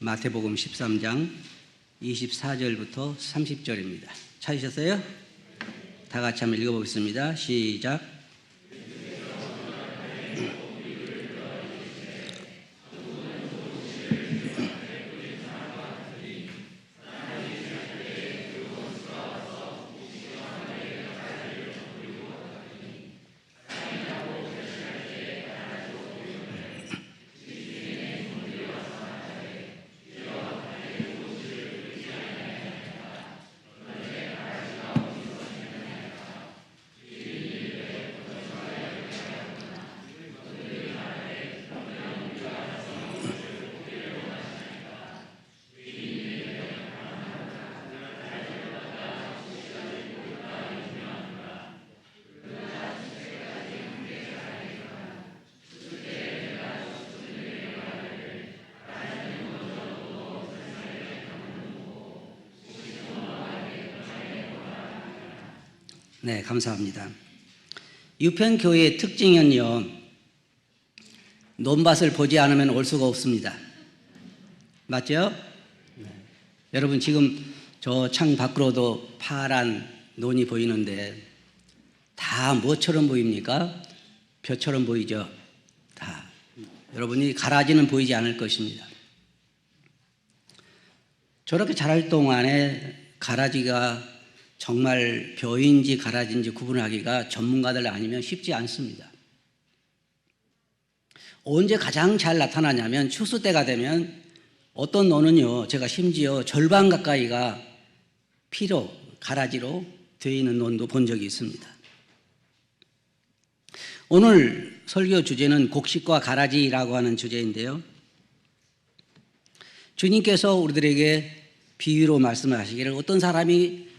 마태복음 13장 24절부터 30절입니다. 찾으셨어요? 다 같이 한번 읽어보겠습니다. 시작. 네, 감사합니다. 유편교회의 특징은요, 논밭을 보지 않으면 올 수가 없습니다. 맞죠? 네. 여러분 지금 저 창 밖으로도 파란 논이 보이는데 다 뭐처럼 보입니까? 벼처럼 보이죠? 다. 여러분이 가라지는 보이지 않을 것입니다. 저렇게 자랄 동안에 가라지가 정말 벼인지 가라지인지 구분하기가 전문가들 아니면 쉽지 않습니다. 언제 가장 잘 나타나냐면 추수 때가 되면 어떤 논은요, 제가 심지어 절반 가까이가 피로, 가라지로 되어 있는 논도 본 적이 있습니다. 오늘 설교 주제는 곡식과 가라지라고 하는 주제인데요. 주님께서 우리들에게 비유로 말씀하시기를 어떤 사람이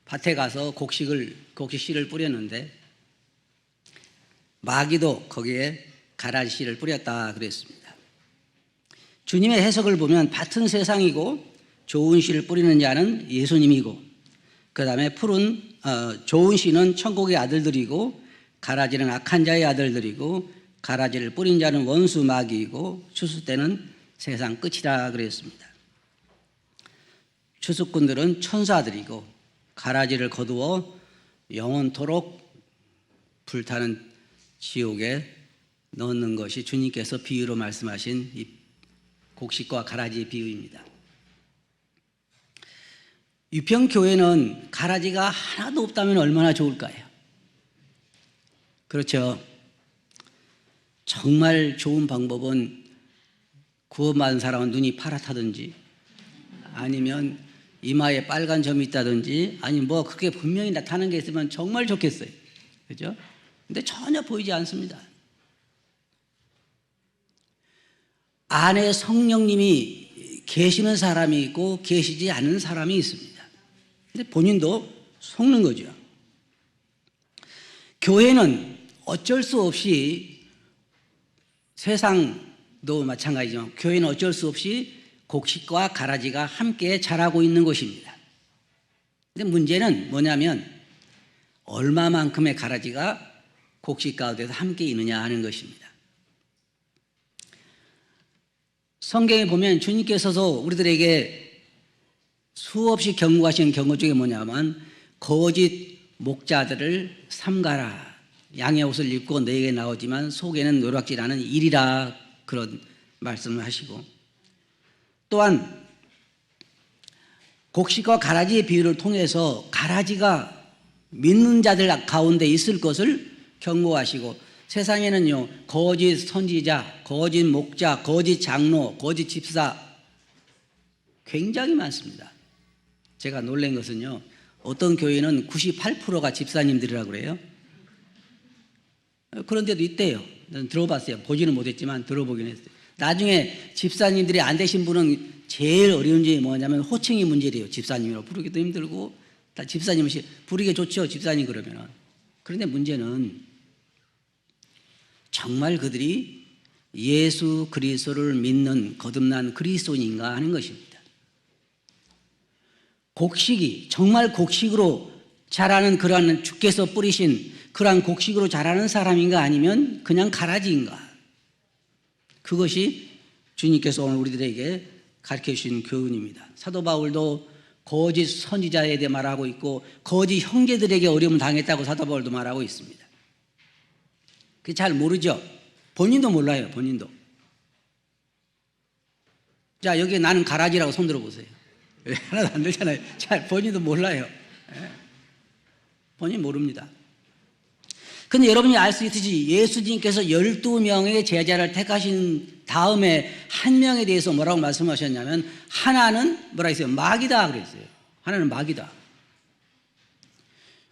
밭에 가서 곡식씨를 뿌렸는데 마귀도 거기에 가라지 씨를 뿌렸다 그랬습니다. 주님의 해석을 보면 밭은 세상이고 좋은 씨를 뿌리는 자는 예수님이고 그 다음에 좋은 씨는 천국의 아들들이고 가라지는 악한 자의 아들들이고 가라지를 뿌린 자는 원수 마귀이고 추수 때는 세상 끝이라 그랬습니다. 추수꾼들은 천사들이고 가라지를 거두어 영원토록 불타는 지옥에 넣는 것이 주님께서 비유로 말씀하신 이 곡식과 가라지의 비유입니다. 유평교회는 가라지가 하나도 없다면 얼마나 좋을까요? 그렇죠. 정말 좋은 방법은 구원받은 사람은 눈이 파랗다든지 아니면 이마에 빨간 점이 있다든지 아니면 뭐 그렇게 분명히 나타나는 게 있으면 정말 좋겠어요. 그죠? 근데 전혀 보이지 않습니다. 안에 성령님이 계시는 사람이 있고 계시지 않는 사람이 있습니다. 근데 본인도 속는 거죠. 교회는 어쩔 수 없이 세상도 마찬가지지만 교회는 어쩔 수 없이 곡식과 가라지가 함께 자라고 있는 것입니다. 근데 문제는 뭐냐면 얼마만큼의 가라지가 곡식 가운데서 함께 있느냐 하는 것입니다. 성경에 보면 주님께서도 우리들에게 수없이 경고하시는 경고 중에 뭐냐면 거짓 목자들을 삼가라. 양의 옷을 입고 너에게 나오지만 속에는 노략질하는 일이라 그런 말씀을 하시고 또한 곡식과 가라지의 비유를 통해서 가라지가 믿는 자들 가운데 있을 것을 경고하시고 세상에는요 거짓 선지자, 거짓 목자, 거짓 장로, 거짓 집사 굉장히 많습니다. 제가 놀란 것은요 어떤 교회는 98%가 집사님들이라고 그래요. 그런 데도 있대요. 저는 들어봤어요. 보지는 못했지만 들어보긴 했어요. 나중에 집사님들이 안 되신 분은 제일 어려운 점이 뭐냐면 호칭이 문제래요. 집사님이라고 부르기도 힘들고 다 집사님은 부르기 좋죠. 집사님 그러면은. 그런데 문제는 정말 그들이 예수 그리스도를 믿는 거듭난 그리스도인인가 하는 것입니다. 곡식이 정말 곡식으로 자라는 그러한 주께서 뿌리신 그러한 곡식으로 자라는 사람인가 아니면 그냥 가라지인가? 그것이 주님께서 오늘 우리들에게 가르쳐 주신 교훈입니다. 사도 바울도 거짓 선지자에 대해 말하고 있고 거짓 형제들에게 어려움을 당했다고 사도 바울도 말하고 있습니다. 그 잘 모르죠. 본인도 몰라요. 본인도. 자, 여기 나는 가라지라고 손 들어보세요. 하나도 안 되잖아요. 잘 본인도 몰라요. 본인 모릅니다. 근데 여러분이 알 수 있듯이 예수님께서 12명의 제자를 택하신 다음에 한 명에 대해서 뭐라고 말씀하셨냐면 하나는 뭐라 했어요? 마귀다 그랬어요. 하나는 마귀다.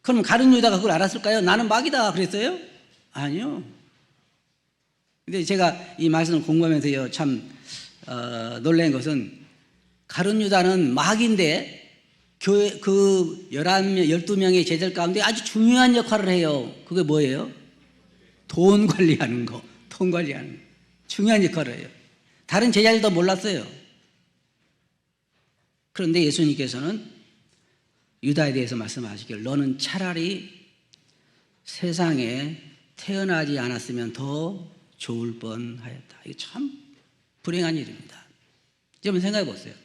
그럼 가룟 유다가 그걸 알았을까요? 나는 마귀다 그랬어요? 아니요. 근데 제가 이 말씀을 공부하면서요 참 놀란 것은 가룟 유다는 마귀인데 교회 그 12명의 제자들 가운데 아주 중요한 역할을 해요. 그게 뭐예요? 돈 관리하는 거. 돈 관리하는 거. 중요한 역할을 해요. 다른 제자들도 몰랐어요. 그런데 예수님께서는 유다에 대해서 말씀하시길 너는 차라리 세상에 태어나지 않았으면 더 좋을 뻔하였다. 이거 참 불행한 일입니다. 여러분 생각해 보세요.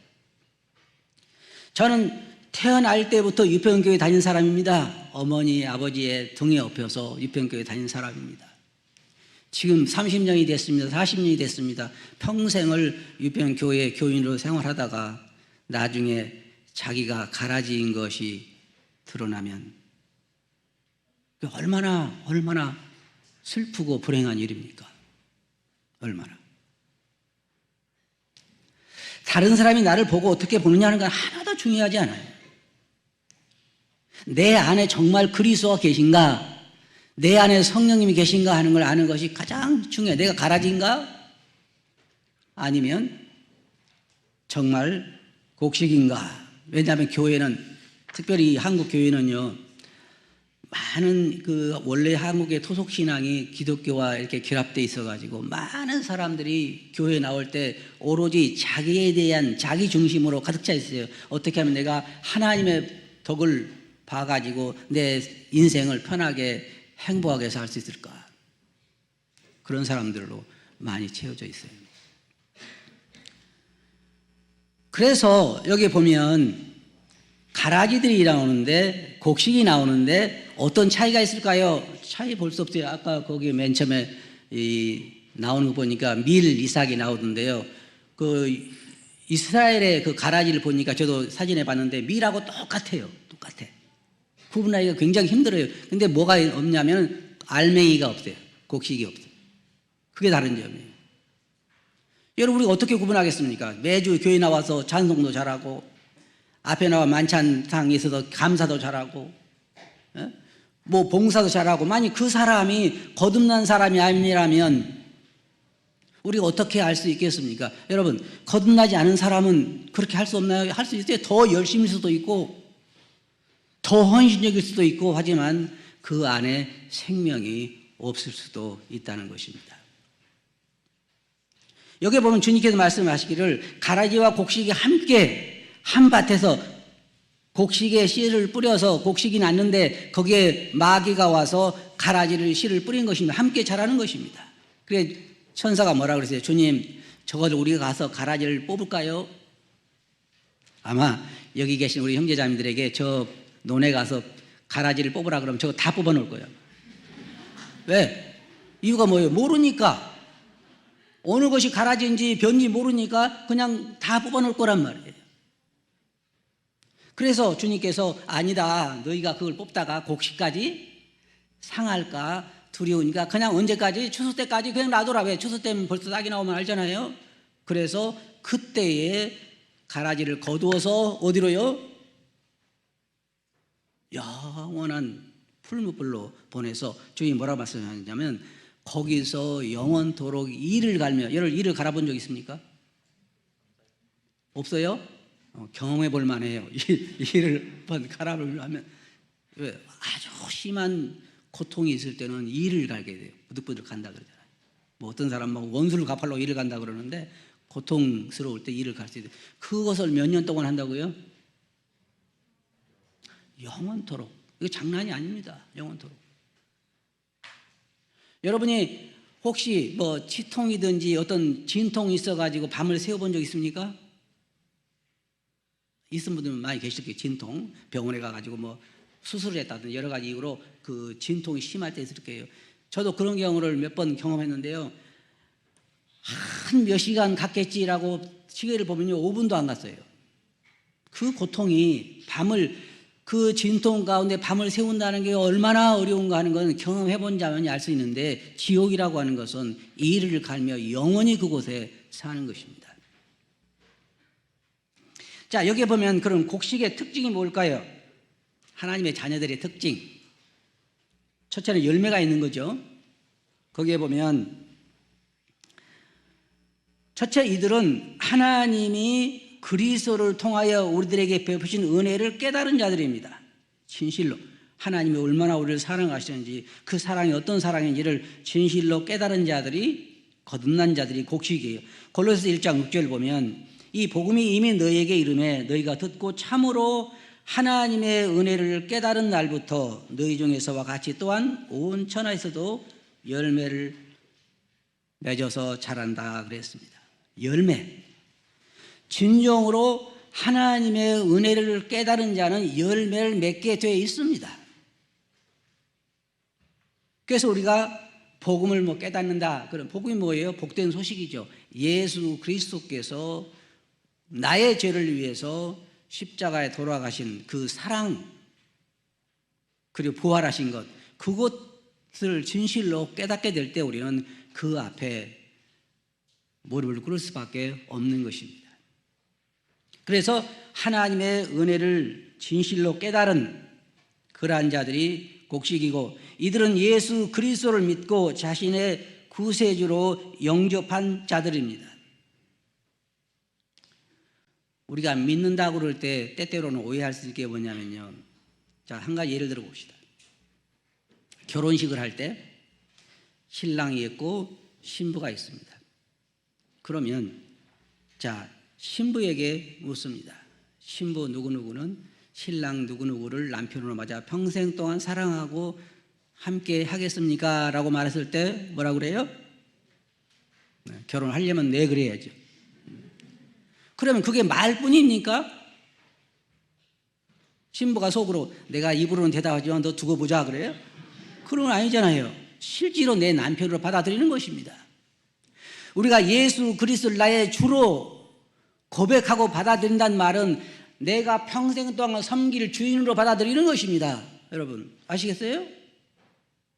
저는 태어날 때부터 유평교회 다닌 사람입니다. 어머니, 아버지의 등에 업혀서 유평교회 다닌 사람입니다. 지금 30년이 됐습니다. 40년이 됐습니다. 평생을 유평교회 교인으로 생활하다가 나중에 자기가 가라지인 것이 드러나면 얼마나 슬프고 불행한 일입니까? 얼마나. 다른 사람이 나를 보고 어떻게 보느냐는 건 하나도 중요하지 않아요. 내 안에 정말 그리스도가 계신가? 내 안에 성령님이 계신가 하는 걸 아는 것이 가장 중요해요. 내가 가라지인가? 아니면 정말 곡식인가? 왜냐하면 교회는, 특별히 한국 교회는요, 많은 원래 한국의 토속 신앙이 기독교와 이렇게 결합되어 있어가지고 많은 사람들이 교회 나올 때 오로지 자기에 대한 자기 중심으로 가득 차 있어요. 어떻게 하면 내가 하나님의 덕을 봐가지고 내 인생을 편하게 행복하게 살 수 있을까? 그런 사람들로 많이 채워져 있어요. 그래서 여기 보면 가라지들이 나오는데 곡식이 나오는데 어떤 차이가 있을까요? 차이 볼 수 없어요. 아까 거기 맨 처음에 나오는 거 보니까 밀, 이삭이 나오던데요. 그 이스라엘의 그 가라지를 보니까 저도 사진에 봤는데 밀하고 똑같아요. 똑같아. 구분하기가 굉장히 힘들어요. 근데 뭐가 없냐면 알맹이가 없어요. 곡식이 없어요. 그게 다른 점이에요. 여러분 우리가 어떻게 구분하겠습니까? 매주 교회 나와서 찬송도 잘하고 앞에 나와 만찬상에서도 감사도 잘하고 뭐 봉사도 잘하고 만약 그 사람이 거듭난 사람이 아니라면 우리가 어떻게 알 수 있겠습니까? 여러분 거듭나지 않은 사람은 그렇게 할 수 없나요? 할 수 있어요. 더 열심일 수도 있고 더 헌신적일 수도 있고 하지만 그 안에 생명이 없을 수도 있다는 것입니다. 여기 보면 주님께서 말씀하시기를 가라지와 곡식이 함께 한 밭에서 곡식에 씨를 뿌려서 곡식이 났는데 거기에 마귀가 와서 가라지를 씨를 뿌린 것입니다. 함께 자라는 것입니다. 그래 천사가 뭐라 그랬어요? 주님 저걸 우리가 가서 가라지를 뽑을까요? 아마 여기 계신 우리 형제자매들에게 저 논에 가서 가라지를 뽑으라 그러면 저거 다 뽑아 놓을 거예요. 왜? 이유가 뭐예요? 모르니까. 어느 것이 가라지인지 변인지 모르니까 그냥 다 뽑아 놓을 거란 말이에요. 그래서 주님께서 아니다. 너희가 그걸 뽑다가 곡식까지 상할까 두려우니까 그냥 언제까지? 추수 때까지 그냥 놔둬라. 왜? 추수 때면 벌써 싹이 나오면 알잖아요. 그래서 그때에 가라지를 거두어서 어디로요? 영원한 풀무불로 보내서 주님이 뭐라고 말씀하셨냐면 거기서 영원토록 이를 갈며 여러분 이를 갈아본 적 있습니까? 없어요? 경험해 볼 만해요. 이를 한번 갈아보면 아주 심한 고통이 있을 때는 이를 갈게 돼요. 부득부득 간다 그러잖아요. 뭐 어떤 사람 막 원수를 갚으려고 이를 간다 그러는데 고통스러울 때 이를 갈 수 있어요. 그것을 몇 년 동안 한다고요? 영원토록. 이거 장난이 아닙니다. 영원토록. 여러분이 혹시 뭐 치통이든지 어떤 진통이 있어가지고 밤을 새워본 적 있습니까? 있은 분들은 많이 계실 거예요. 진통 병원에 가가지고 뭐 수술을 했다든지 여러 가지 이유로 그 진통이 심할 때 있을 거예요. 저도 그런 경우를 몇 번 경험했는데요. 한 몇 시간 갔겠지라고 시계를 보면요 5분도 안 갔어요. 그 고통이 그 진통 가운데 밤을 새운다는 게 얼마나 어려운가 하는 건 경험해본 자만이 알 수 있는데, 지옥이라고 하는 것은 이를 갈며 영원히 그곳에 사는 것입니다. 자, 여기에 보면 그럼 곡식의 특징이 뭘까요? 하나님의 자녀들의 특징. 첫째는 열매가 있는 거죠. 거기에 보면 첫째, 이들은 하나님이 그리스도를 통하여 우리들에게 베푸신 은혜를 깨달은 자들입니다. 진실로 하나님이 얼마나 우리를 사랑하시는지, 그 사랑이 어떤 사랑인지를 진실로 깨달은 자들이, 거듭난 자들이 곡식이에요. 골로새서 1장 6절 보면 이 복음이 이미 너희에게 이르매 너희가 듣고 참으로 하나님의 은혜를 깨달은 날부터 너희 중에서와 같이 또한 온 천하에서도 열매를 맺어서 자란다 그랬습니다. 열매. 진정으로 하나님의 은혜를 깨달은 자는 열매를 맺게 되어 있습니다. 그래서 우리가 복음을 깨닫는다. 그럼 복음이 뭐예요? 복된 소식이죠. 예수 그리스도께서 나의 죄를 위해서 십자가에 돌아가신 그 사랑, 그리고 부활하신 것, 그것을 진실로 깨닫게 될 때 우리는 그 앞에 무릎을 꿇을 수밖에 없는 것입니다. 그래서 하나님의 은혜를 진실로 깨달은 그러한 자들이 곡식이고, 이들은 예수 그리스도를 믿고 자신의 구세주로 영접한 자들입니다. 우리가 믿는다고 그럴 때 때때로는 오해할 수 있는 게 뭐냐면요. 자, 한 가지 예를 들어 봅시다. 결혼식을 할 때 신랑이 있고 신부가 있습니다. 그러면 자, 신부에게 묻습니다. 신부 누구누구는 신랑 누구누구를 남편으로 맞아 평생 동안 사랑하고 함께 하겠습니까? 라고 말했을 때 뭐라고 그래요? 결혼하려면 네 그래야죠. 그러면 그게 말뿐입니까? 신부가 속으로 내가 입으로는 대답하지만 너 두고 보자 그래요? 그런 건 아니잖아요. 실제로 내 남편으로 받아들이는 것입니다. 우리가 예수 그리스도를 나의 주로 고백하고 받아들인다는 말은 내가 평생 동안 섬길 주인으로 받아들이는 것입니다. 여러분 아시겠어요?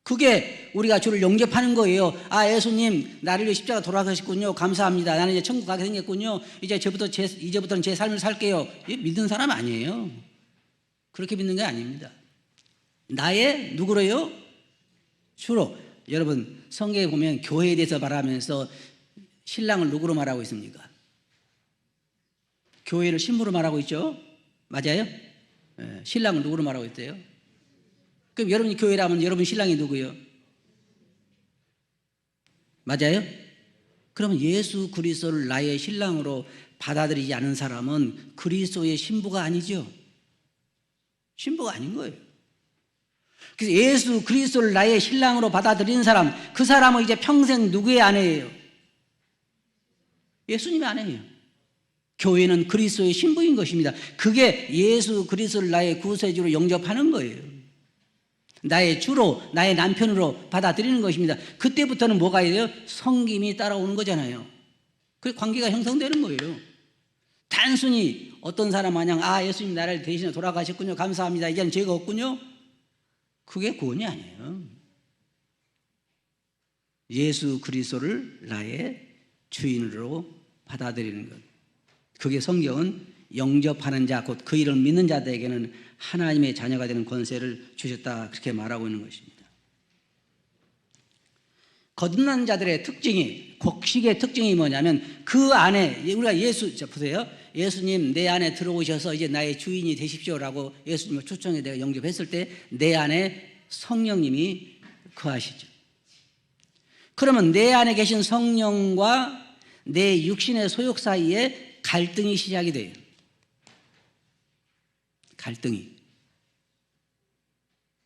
그게 우리가 주를 영접하는 거예요. 아, 예수님 나를 위해 십자가 돌아가셨군요. 감사합니다. 나는 이제 천국 가게 생겼군요. 이제부터는 제 삶을 살게요. 믿는 사람 아니에요. 그렇게 믿는 게 아닙니다. 나의 누구로요? 주로. 여러분 성경에 보면 교회에 대해서 말하면서 신랑을 누구로 말하고 있습니까? 교회를 신부로 말하고 있죠. 맞아요? 신랑을 누구로 말하고 있대요? 그럼 여러분이 교회라면 여러분 신랑이 누구예요? 맞아요? 그러면 예수 그리스도를 나의 신랑으로 받아들이지 않은 사람은 그리스도의 신부가 아니죠. 신부가 아닌 거예요. 그래서 예수 그리스도를 나의 신랑으로 받아들이는 사람, 그 사람은 이제 평생 누구의 아내예요? 예수님의 아내예요. 교회는 그리스도의 신부인 것입니다. 그게 예수 그리스도를 나의 구세주로 영접하는 거예요. 나의 주로, 나의 남편으로 받아들이는 것입니다. 그때부터는 뭐가 돼요? 성김이 따라오는 거잖아요. 그 관계가 형성되는 거예요. 단순히 어떤 사람 마냥 아, 예수님 나를 대신해 돌아가셨군요. 감사합니다. 이제는 죄가 없군요. 그게 구원이 아니에요. 예수 그리스도를 나의 주인으로 받아들이는 것. 그게 성경은 영접하는 자, 곧 그 이름을 믿는 자들에게는 하나님의 자녀가 되는 권세를 주셨다, 그렇게 말하고 있는 것입니다. 거듭난 자들의 특징이, 곡식의 특징이 뭐냐면 그 안에 우리가 보세요. 예수님 내 안에 들어오셔서 이제 나의 주인이 되십시오라고 예수님을 초청해 내가 영접했을 때 내 안에 성령님이 거하시죠. 그러면 내 안에 계신 성령과 내 육신의 소욕 사이에 갈등이 시작이 돼요. 갈등이.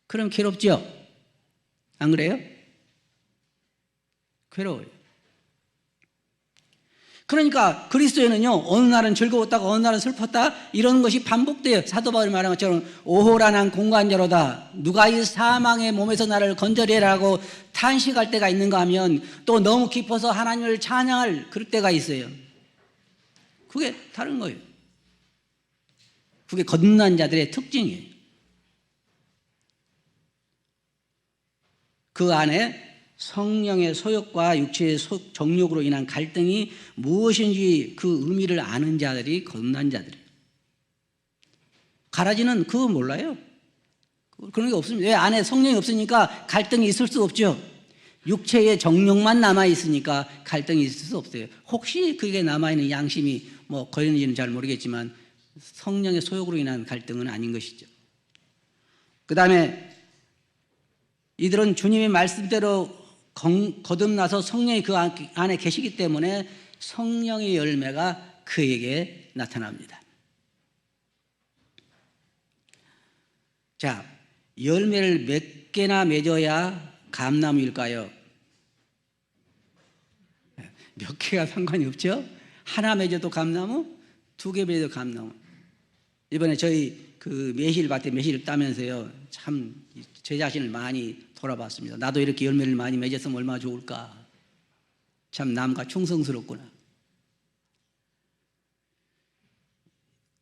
그럼 괴롭죠? 안 그래요? 괴로워요. 그러니까 그리스도에는요, 어느 날은 즐거웠다가 어느 날은 슬펐다 이런 것이 반복돼요. 사도 바울이 말한 것처럼 오호라난 공관자로다. 누가 이 사망의 몸에서 나를 건져내라고 탄식할 때가 있는가 하면 또 너무 기뻐서 하나님을 찬양할 그럴 때가 있어요. 그게 다른 거예요. 그게 거듭난 자들의 특징이에요. 그 안에 성령의 소욕과 육체의 정욕으로 인한 갈등이 무엇인지 그 의미를 아는 자들이 거듭난 자들이에요. 가라지는 그거 몰라요. 그런 게 없습니다. 왜? 안에 성령이 없으니까 갈등이 있을 수 없죠. 육체의 정욕만 남아있으니까 갈등이 있을 수 없어요. 혹시 그게 남아있는 양심이 뭐 거리는지는 잘 모르겠지만 성령의 소욕으로 인한 갈등은 아닌 것이죠. 그 다음에 이들은 주님의 말씀대로 거듭나서 성령이 그 안에 계시기 때문에 성령의 열매가 그에게 나타납니다. 자, 열매를 몇 개나 맺어야 감나무일까요? 몇 개가 상관이 없죠? 하나 맺어도 감나무, 두 개 맺어도 감나무. 이번에 저희 그 매실밭에 매실을 따면서요, 참 제 자신을 많이 돌아봤습니다. 나도 이렇게 열매를 많이 맺었으면 얼마나 좋을까. 참 남과 충성스럽구나.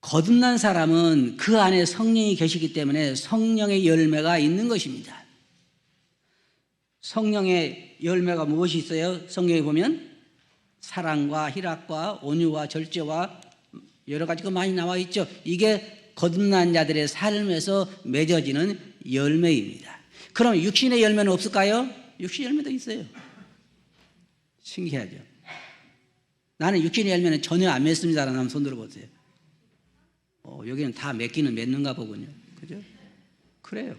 거듭난 사람은 그 안에 성령이 계시기 때문에 성령의 열매가 있는 것입니다. 성령의 열매가 무엇이 있어요? 성경에 보면 사랑과 희락과 온유와 절제와 여러 가지가 많이 나와 있죠. 이게 거듭난 자들의 삶에서 맺어지는 열매입니다. 그럼 육신의 열매는 없을까요? 육신의 열매도 있어요. 신기하죠. 나는 육신의 열매는 전혀 안 맺습니다라는 사람 손 들어보세요. 여기는 다 맺기는 맺는가 보군요. 그죠? 그래요.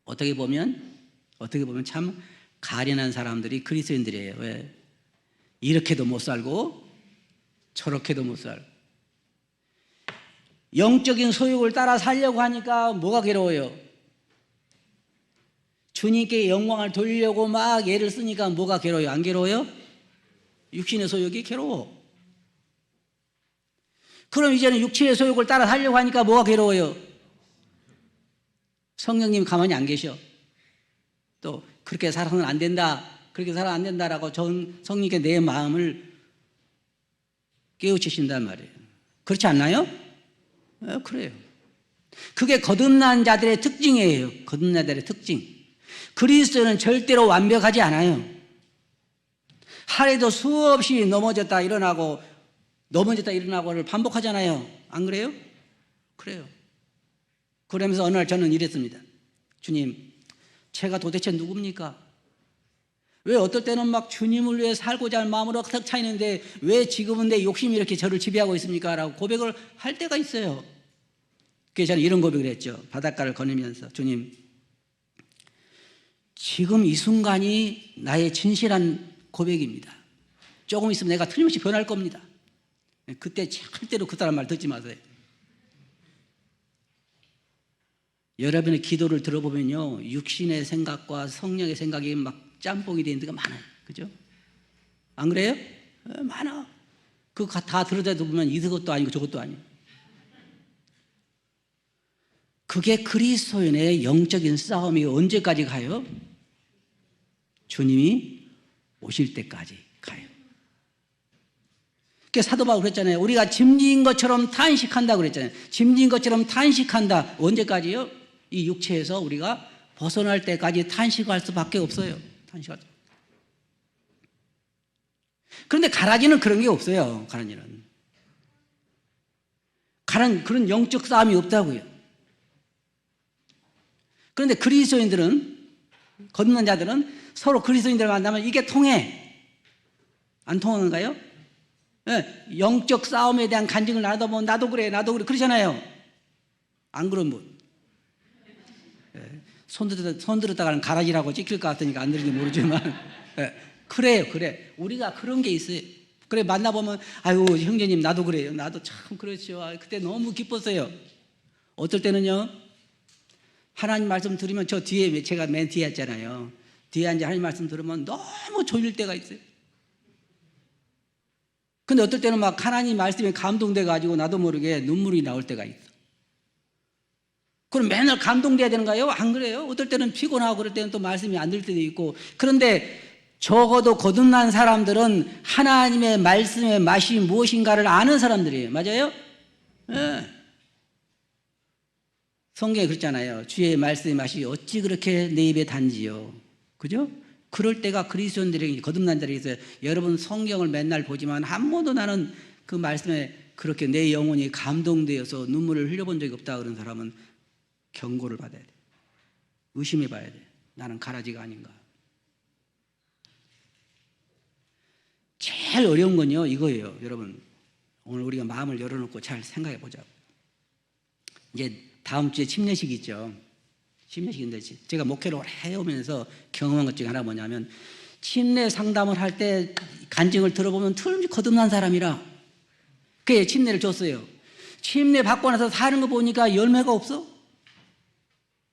어떻게 보면 참 가련한 사람들이 그리스도인들이에요. 왜? 이렇게도 못 살고 저렇게도 못 살고 영적인 소욕을 따라 살려고 하니까 뭐가 괴로워요? 주님께 영광을 돌리려고 막 애를 쓰니까 뭐가 괴로워요? 안 괴로워요? 육신의 소욕이 괴로워. 그럼 이제는 육체의 소욕을 따라 살려고 하니까 뭐가 괴로워요? 성령님 가만히 안 계셔. 또 그렇게 살아서는 안 된다, 그렇게 살아는 안 된다라고 성령님께 내 마음을 깨우치신단 말이에요. 그렇지 않나요? 그래요. 그게 거듭난 자들의 특징이에요. 거듭난 자들의 특징. 그리스도는 절대로 완벽하지 않아요. 하루에도 수없이 넘어졌다 일어나고를 반복하잖아요. 안 그래요? 그래요. 그러면서 어느 날 저는 이랬습니다. 주님, 제가 도대체 누굽니까? 왜 어떨 때는 막 주님을 위해 살고자 하는 마음으로 탁 차이는데 왜 지금은 내 욕심이 이렇게 저를 지배하고 있습니까? 라고 고백을 할 때가 있어요. 그래서 저는 이런 고백을 했죠. 바닷가를 거니면서 주님, 지금 이 순간이 나의 진실한 고백입니다. 조금 있으면 내가 틀림없이 변할 겁니다. 그때 절대로 그 사람 말 듣지 마세요. 여러분의 기도를 들어보면요, 육신의 생각과 성령의 생각이 막 짬뽕이 되는 데가 많아요. 그죠? 안 그래요? 많아. 그거 다 들어대도 보면 이것도 아니고 저것도 아니고. 그게 그리스도인의 영적인 싸움이 언제까지 가요? 주님이 오실 때까지 가요. 그러니까 사도 바울 그랬잖아요. 우리가 짐진 것처럼 탄식한다 그랬잖아요. 짐진 것처럼 탄식한다. 언제까지요? 이 육체에서 우리가 벗어날 때까지 탄식할 수밖에 없어요. 탄식할 수. 그런데 가라지는 그런 게 없어요. 가라지는. 그런 영적 싸움이 없다고요. 그런데 그리스도인들은, 거듭난 자들은 서로 그리스도인들 만나면 이게 통해. 안 통하는가요? 네, 영적 싸움에 대한 간증을 나누다 보면 나도 그래 그러잖아요. 안 그런 분. 네, 손 들었다가는 가라지라고 찍힐 것 같으니까 안 들은지 모르지만 네, 그래. 우리가 그런 게 있어요. 그래 만나보면 아유 형제님 나도 그래요. 나도 참 그렇죠. 그때 너무 기뻤어요. 어떨 때는요, 하나님 말씀 들으면 저 뒤에 제가 맨 뒤에 했잖아요. 뒤에 앉아 하나님 말씀 들으면 너무 졸릴 때가 있어요. 근데 어떨 때는 막 하나님 말씀에 감동돼 가지고 나도 모르게 눈물이 나올 때가 있어. 그럼 맨날 감동돼야 되는가요? 안 그래요? 어떨 때는 피곤하고 그럴 때는 또 말씀이 안 들 때도 있고. 그런데 적어도 거듭난 사람들은 하나님의 말씀의 맛이 무엇인가를 아는 사람들이에요. 맞아요? 네. 성경에 그랬잖아요. 주의 말씀의 맛이 어찌 그렇게 내 입에 단지요. 그죠? 그럴 때가 그리스도인들에게, 거듭난 자에게 있어요. 여러분 성경을 맨날 보지만 한 번도 나는 그 말씀에 그렇게 내 영혼이 감동되어서 눈물을 흘려본 적이 없다 그런 사람은 경고를 받아야 돼. 의심해 봐야 돼. 나는 가라지가 아닌가. 제일 어려운 건요 이거예요. 여러분 오늘 우리가 마음을 열어놓고 잘 생각해 보자고. 이제 다음 주에 침례식이 있죠. 침례식인데 제가 목회를 오래 해오면서 경험한 것 중에 하나 뭐냐면 침례 상담을 할 때 간증을 들어보면 틀림없이 거듭난 사람이라 그게 침례를 줬어요. 침례 받고 나서 사는 거 보니까 열매가 없어?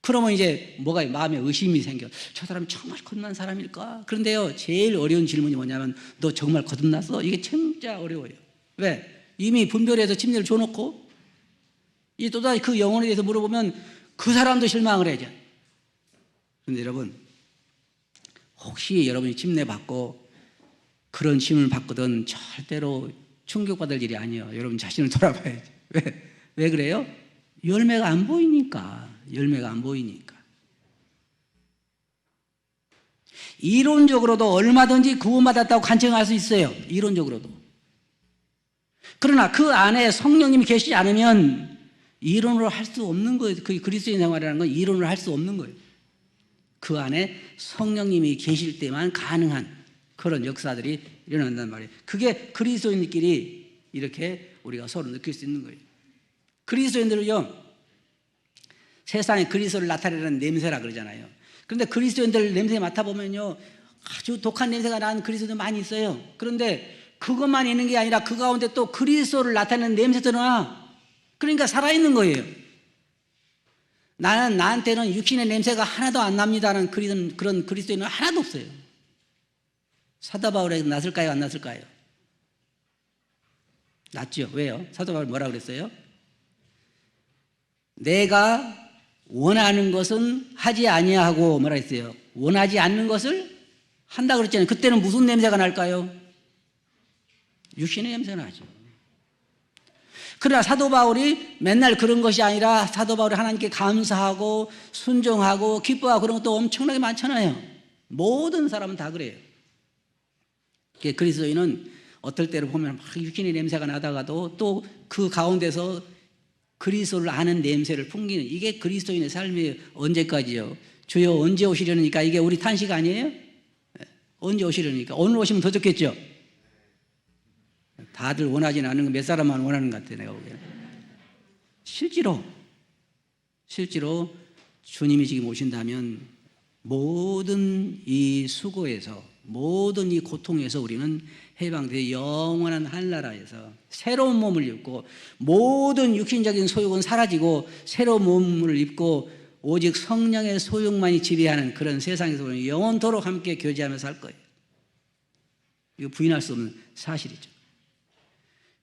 그러면 이제 뭐가 마음에 의심이 생겨. 저 사람이 정말 거듭난 사람일까? 그런데요 제일 어려운 질문이 뭐냐면 너 정말 거듭났어? 이게 진짜 어려워요. 왜? 이미 분별해서 침례를 줘놓고 이 또다시 그 영혼에 대해서 물어보면 그 사람도 실망을 해야죠. 그런데 여러분 혹시 여러분이 침례 받고 그런 질문을 받거든 절대로 충격받을 일이 아니에요. 여러분 자신을 돌아봐야죠. 왜 그래요? 열매가 안 보이니까. 열매가 안 보이니까. 이론적으로도 얼마든지 구원받았다고 간증할 수 있어요. 이론적으로도. 그러나 그 안에 성령님이 계시지 않으면 이론으로 할 수 없는 거예요. 그 그리스도인 생활이라는 건 이론으로 할 수 없는 거예요. 그 안에 성령님이 계실 때만 가능한 그런 역사들이 일어난단 말이에요. 그게 그리스도인들끼리 이렇게 우리가 서로 느낄 수 있는 거예요. 그리스도인들은요 세상에 그리스도를 나타내는 냄새라 그러잖아요. 그런데 그리스도인들 냄새 맡아보면요 아주 독한 냄새가 나는 그리스도인들 많이 있어요. 그런데 그것만 있는 게 아니라 그 가운데 또 그리스도를 나타내는 냄새도 나. 그러니까 살아있는 거예요. 나한테는 육신의 냄새가 하나도 안 납니다는 그런 그리스도인은 하나도 없어요. 사도 바울에게 났을까요? 안 났을까요? 났죠. 왜요? 사도 바울 뭐라 그랬어요? 내가 원하는 것은 하지 아니하고 뭐라 했어요? 원하지 않는 것을 한다 그랬잖아요. 그때는 무슨 냄새가 날까요? 육신의 냄새가 나죠. 그러나 사도 바울이 맨날 그런 것이 아니라 사도 바울이 하나님께 감사하고 순종하고 기뻐하고 그런 것도 엄청나게 많잖아요. 모든 사람은 다 그래요. 그리스도인은 어떨 때를 보면 막 육신의 냄새가 나다가도 또 그 가운데서 그리스도를 아는 냄새를 풍기는 이게 그리스도인의 삶이 언제까지요? 주여 언제 오시려니까 이게 우리 탄식 아니에요? 언제 오시려니까? 오늘 오시면 더 좋겠죠? 다들 원하지는 않는 거 몇 사람만 원하는 것 같아 내가 보기에는. 실제로 주님이 지금 오신다면 모든 이 수고에서 모든 이 고통에서 우리는 해방되어 영원한 한나라에서 새로운 몸을 입고 모든 육신적인 소욕은 사라지고 새로운 몸을 입고 오직 성령의 소욕만이 지배하는 그런 세상에서 우리는 영원토록 함께 교제하면서 살 거예요. 이거 부인할 수 없는 사실이죠.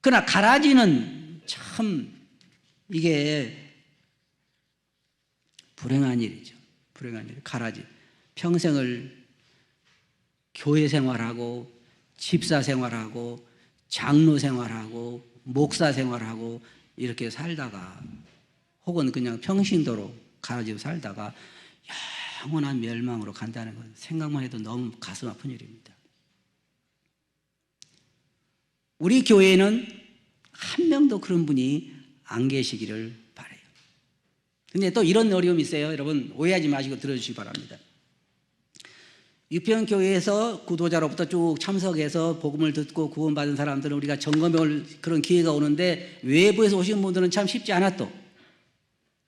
그러나 가라지는 참 이게 불행한 일이죠. 불행한 일. 가라지. 평생을 교회 생활하고 집사 생활하고 장로 생활하고 목사 생활하고 이렇게 살다가 혹은 그냥 평신도로 가라지로 살다가 영원한 멸망으로 간다는 건 생각만 해도 너무 가슴 아픈 일입니다. 우리 교회에는 한 명도 그런 분이 안 계시기를 바라요. 근데 또 이런 어려움이 있어요. 여러분 오해하지 마시고 들어주시기 바랍니다. 유평교회에서 구도자로부터 쭉 참석해서 복음을 듣고 구원받은 사람들은 우리가 점검해볼 그런 기회가 오는데 외부에서 오신 분들은 참 쉽지 않았또.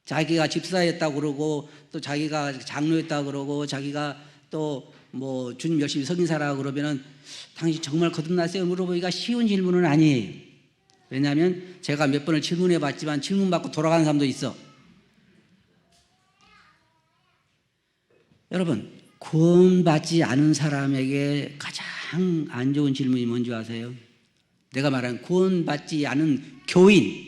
자기가 집사였다고 그러고 또 자기가 장로였다고 그러고 자기가 또 뭐 주님 열심히 섬긴 사라고 그러면은 당신 정말 거듭났어요? 물어보기가 쉬운 질문은 아니에요. 왜냐하면 제가 몇 번을 질문해 봤지만 질문 받고 돌아가는 사람도 있어. 여러분 구원받지 않은 사람에게 가장 안 좋은 질문이 뭔지 아세요? 내가 말하는 구원받지 않은 교인,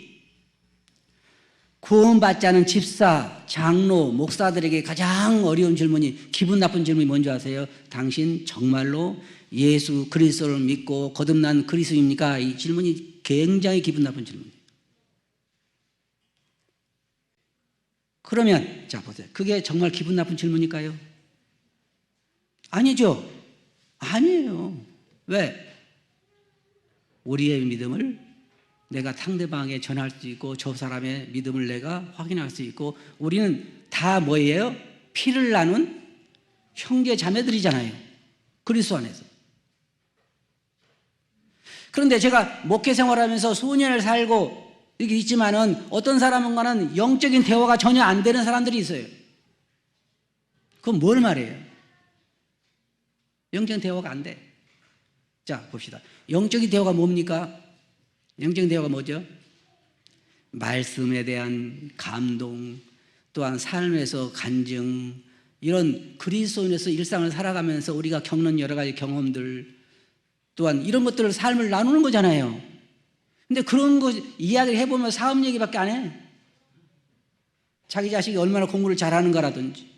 구원받지 않은 집사, 장로, 목사들에게 가장 어려운 질문이, 기분 나쁜 질문이 뭔지 아세요? 당신 정말로 예수 그리스도를 믿고 거듭난 그리스도입니까? 이 질문이 굉장히 기분 나쁜 질문이에요. 그러면 자 보세요. 그게 정말 기분 나쁜 질문일까요? 아니죠. 아니에요. 왜? 우리의 믿음을 내가 상대방에 전할 수 있고 저 사람의 믿음을 내가 확인할 수 있고, 우리는 다 뭐예요? 피를 나눈 형제 자매들이잖아요. 그리스도 안에서. 그런데 제가 목회 생활하면서 수년을 살고 이게 있지만은 어떤 사람과는 영적인 대화가 전혀 안 되는 사람들이 있어요. 그건 뭘 말해요? 영적인 대화가 안 돼. 자, 봅시다. 영적인 대화가 뭡니까? 영적인 대화가 뭐죠? 말씀에 대한 감동, 또한 삶에서 간증, 이런 그리스도인에서 일상을 살아가면서 우리가 겪는 여러 가지 경험들, 또한 이런 것들을 삶을 나누는 거잖아요. 근데 그런 거 이야기를 해보면 사업 얘기밖에 안 해. 자기 자식이 얼마나 공부를 잘하는 거라든지,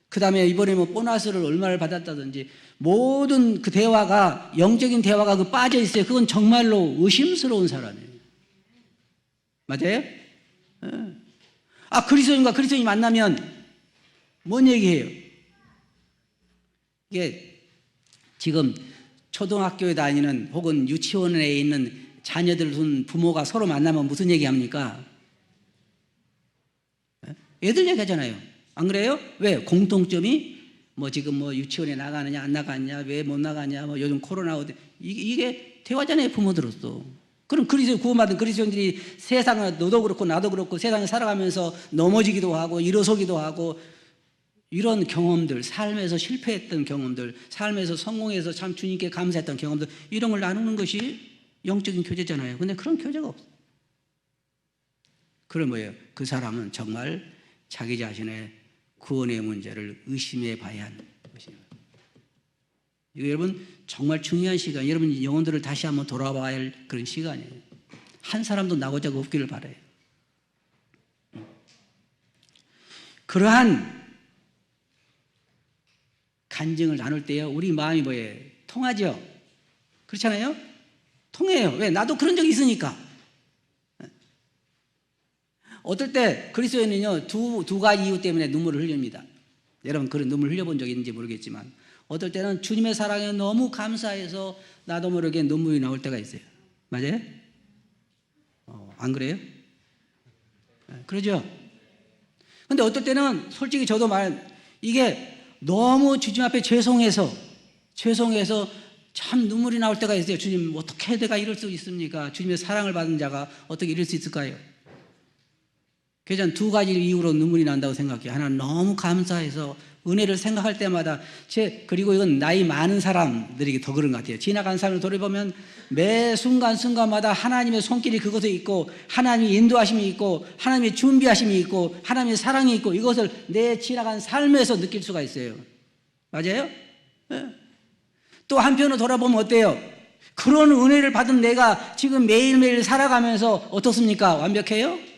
그 다음에 이번에 뭐 보너스를 얼마를 받았다든지, 모든 그 대화가, 영적인 대화가 그 빠져 있어요. 그건 정말로 의심스러운 사람이에요. 맞아요? 아, 그리스도인과 그리스도인이 만나면 뭔 얘기해요? 이게 지금 초등학교에 다니는 혹은 유치원에 있는 자녀들 둔 부모가 서로 만나면 무슨 얘기합니까? 애들 얘기하잖아요. 안 그래요? 왜? 공통점이 뭐 지금 뭐 유치원에 나가느냐 안 나가느냐, 왜 못 나가냐, 뭐 요즘 코로나 이게 대화잖아요, 부모들로서. 그럼 그리스도 구원받은 그리스도인들이 세상을, 너도 그렇고 나도 그렇고 세상을 살아가면서 넘어지기도 하고 일어서기도 하고, 이런 경험들, 삶에서 실패했던 경험들, 삶에서 성공해서 참 주님께 감사했던 경험들, 이런 걸 나누는 것이 영적인 교제잖아요. 근데 그런 교제가 없어요. 그럼 뭐예요? 그 사람은 정말 자기 자신의 구원의 문제를 의심해 봐야 하는 것입니다. 이거 여러분 정말 중요한 시간, 여러분 영혼들을 다시 한번 돌아봐야 할 그런 시간이에요. 한 사람도 나고자가 없기를 바라요. 그러한 간증을 나눌 때요, 우리 마음이 뭐예요? 통하죠? 그렇잖아요? 통해요. 왜? 나도 그런 적이 있으니까. 어떨 때 그리스도인은요, 두 가지 이유 때문에 눈물을 흘립니다. 여러분 그런 눈물 흘려본 적이 있는지 모르겠지만, 어떨 때는 주님의 사랑에 너무 감사해서 나도 모르게 눈물이 나올 때가 있어요. 맞아요? 안 그래요? 그러죠? 근데 어떨 때는 솔직히 저도 이게 너무 주님 앞에 죄송해서 참 눈물이 나올 때가 있어요. 주님, 어떻게 내가 이럴 수 있습니까? 주님의 사랑을 받은 자가 어떻게 이럴 수 있을까요? 그래서 두 가지 이유로 눈물이 난다고 생각해요. 하나는 너무 감사해서 은혜를 생각할 때마다, 그리고 이건 나이 많은 사람들에게 더 그런 것 같아요. 지나간 삶을 돌아보면 매 순간순간마다 하나님의 손길이 그것에 있고, 하나님의 인도하심이 있고, 하나님의 준비하심이 있고, 하나님의 사랑이 있고, 이것을 내 지나간 삶에서 느낄 수가 있어요. 맞아요? 네. 또 한편으로 돌아보면 어때요? 그런 은혜를 받은 내가 지금 매일매일 살아가면서 어떻습니까? 완벽해요?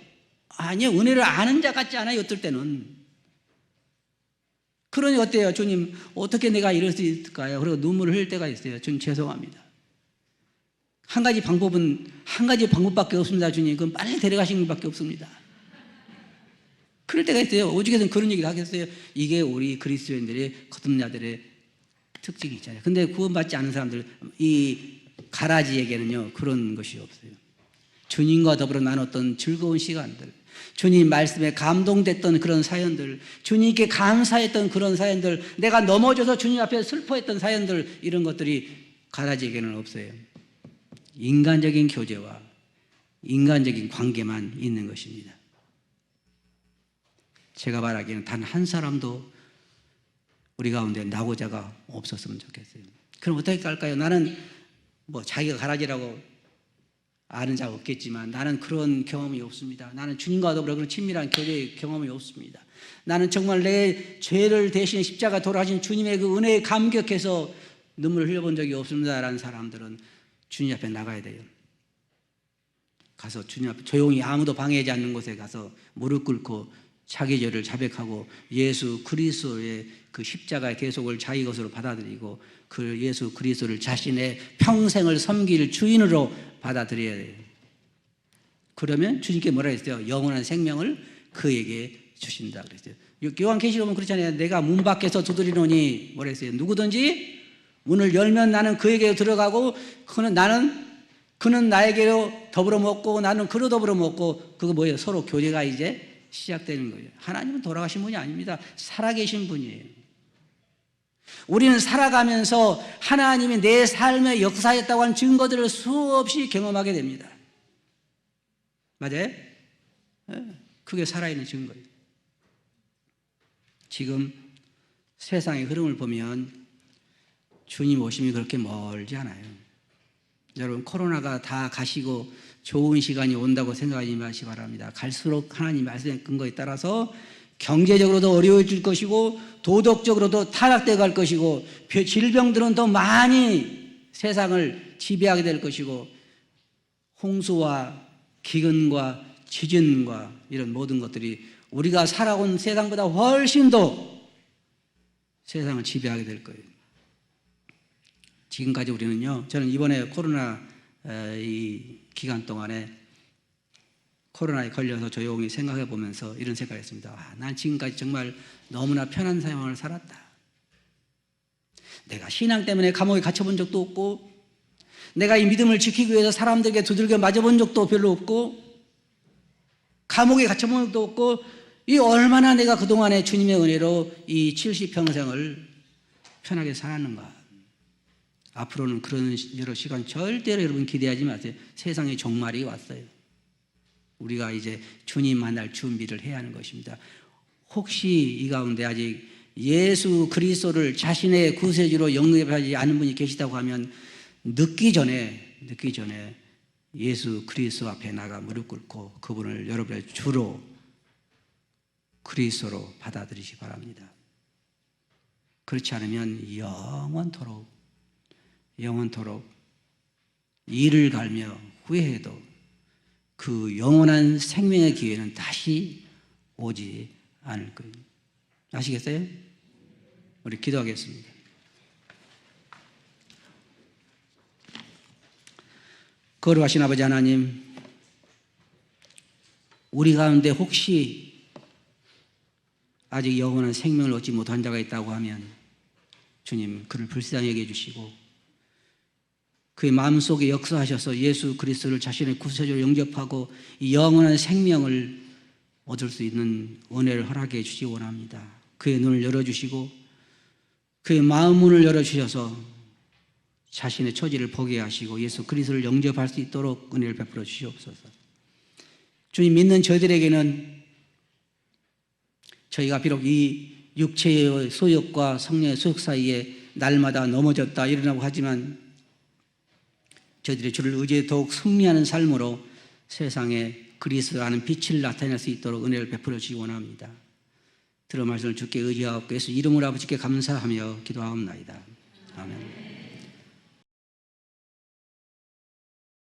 아니요. 은혜를 아는 자 같지 않아요, 어떨 때는. 그러니 어때요? 주님, 어떻게 내가 이럴 수 있을까요? 그리고 눈물을 흘릴 때가 있어요. 주님, 죄송합니다. 한 가지 방법밖에 없습니다, 주님. 그건 빨리 데려가시는 것밖에 없습니다. 그럴 때가 있어요. 오죽해서는 그런 얘기를 하겠어요. 이게 우리 그리스도인들의 거듭자들의 특징이 있잖아요. 근데 구원받지 않은 사람들, 이 가라지에게는요, 그런 것이 없어요. 주님과 더불어 나눴던 즐거운 시간들, 주님 말씀에 감동됐던 그런 사연들, 주님께 감사했던 그런 사연들, 내가 넘어져서 주님 앞에 슬퍼했던 사연들, 이런 것들이 가라지에게는 없어요. 인간적인 교제와 인간적인 관계만 있는 것입니다. 제가 말하기에는 단 한 사람도 우리 가운데 나고자가 없었으면 좋겠어요. 그럼 어떻게 할까요? 나는 뭐 자기가 가라지라고 아는 자가 없겠지만, 나는 그런 경험이 없습니다. 나는 주님과 더불어 그런 친밀한 교제의 경험이 없습니다. 나는 정말 내 죄를 대신해 십자가 돌아가신 주님의 그 은혜에 감격해서 눈물을 흘려본 적이 없습니다라는 사람들은 주님 앞에 나가야 돼요. 가서 주님 앞에 조용히 아무도 방해하지 않는 곳에 가서 무릎 꿇고 자기 죄를 자백하고 예수 그리스도의 그 십자가의 대속을 자기 것으로 받아들이고 그 예수 그리스도를 자신의 평생을 섬길 주인으로 받아들여야 돼요. 그러면 주님께 뭐라 했어요? 영원한 생명을 그에게 주신다 그랬어요. 요한계시록은 그렇잖아요. 내가 문 밖에서 두드리노니 뭐라 했어요? 누구든지 문을 열면 나는 그에게로 들어가고 그는 나에게로 더불어 먹고 나는 그로 더불어 먹고 그거 뭐예요? 서로 교제가 이제 시작되는 거예요. 하나님은 돌아가신 분이 아닙니다. 살아계신 분이에요. 우리는 살아가면서 하나님이 내 삶에 역사했다고 하는 증거들을 수없이 경험하게 됩니다. 맞아요? 그게 살아있는 증거예요. 지금 세상의 흐름을 보면 주님 오심이 그렇게 멀지 않아요. 여러분 코로나가 다 가시고 좋은 시간이 온다고 생각하지 마시기 바랍니다. 갈수록 하나님 말씀의 근거에 따라서 경제적으로도 어려워질 것이고 도덕적으로도 타락되어 갈 것이고 질병들은 더 많이 세상을 지배하게 될 것이고 홍수와 기근과 지진과 이런 모든 것들이 우리가 살아온 세상보다 훨씬 더 세상을 지배하게 될 거예요. 지금까지 우리는요, 저는 이번에 코로나 이 기간 동안에 코로나에 걸려서 조용히 생각해 보면서 이런 생각을 했습니다. 난 지금까지 정말 너무나 편한 생활을 살았다. 내가 신앙 때문에 감옥에 갇혀본 적도 없고 내가 이 믿음을 지키기 위해서 사람들에게 두들겨 맞아본 적도 별로 없고 감옥에 갇혀본 적도 없고 이 얼마나 내가 그동안에 주님의 은혜로 이 70평생을 편하게 살았는가. 앞으로는 그런 여러 시간 절대로 여러분 기대하지 마세요. 세상의 종말이 왔어요. 우리가 이제 주님 만날 준비를 해야 하는 것입니다. 혹시 이 가운데 아직 예수 그리스도를 자신의 구세주로 영접하지 않은 분이 계시다고 하면 늦기 전에 예수 그리스도 앞에 나가 무릎 꿇고 그분을 여러분의 주로 그리스도로 받아들이시기 바랍니다. 그렇지 않으면 영원토록 이를 갈며 후회해도 그 영원한 생명의 기회는 다시 오지 않을 거예요. 아시겠어요? 우리 기도하겠습니다. 거룩하신 아버지 하나님, 우리 가운데 혹시 아직 영원한 생명을 얻지 못한 자가 있다고 하면 주님 그를 불쌍히 여겨주시고 그의 마음속에 역사하셔서 예수 그리스도를 자신의 구세주로 영접하고 이 영원한 생명을 얻을 수 있는 은혜를 허락해 주시기 원합니다. 그의 눈을 열어주시고 그의 마음 문을 열어주셔서 자신의 처지를 보게 하시고 예수 그리스도를 영접할 수 있도록 은혜를 베풀어 주시옵소서. 주님, 믿는 저희들에게는 저희가 비록 이 육체의 소욕과 성령의 소욕 사이에 날마다 넘어졌다 일어나고 하지만 저희들의 주를 의지해 더욱 승리하는 삶으로 세상에 그리스도라는 빛을 나타낼 수 있도록 은혜를 베풀어 주시기 원합니다. 들은 말씀을 주께 의지하옵고 예수 이름으로 아버지께 감사하며 기도하옵나이다. 아멘.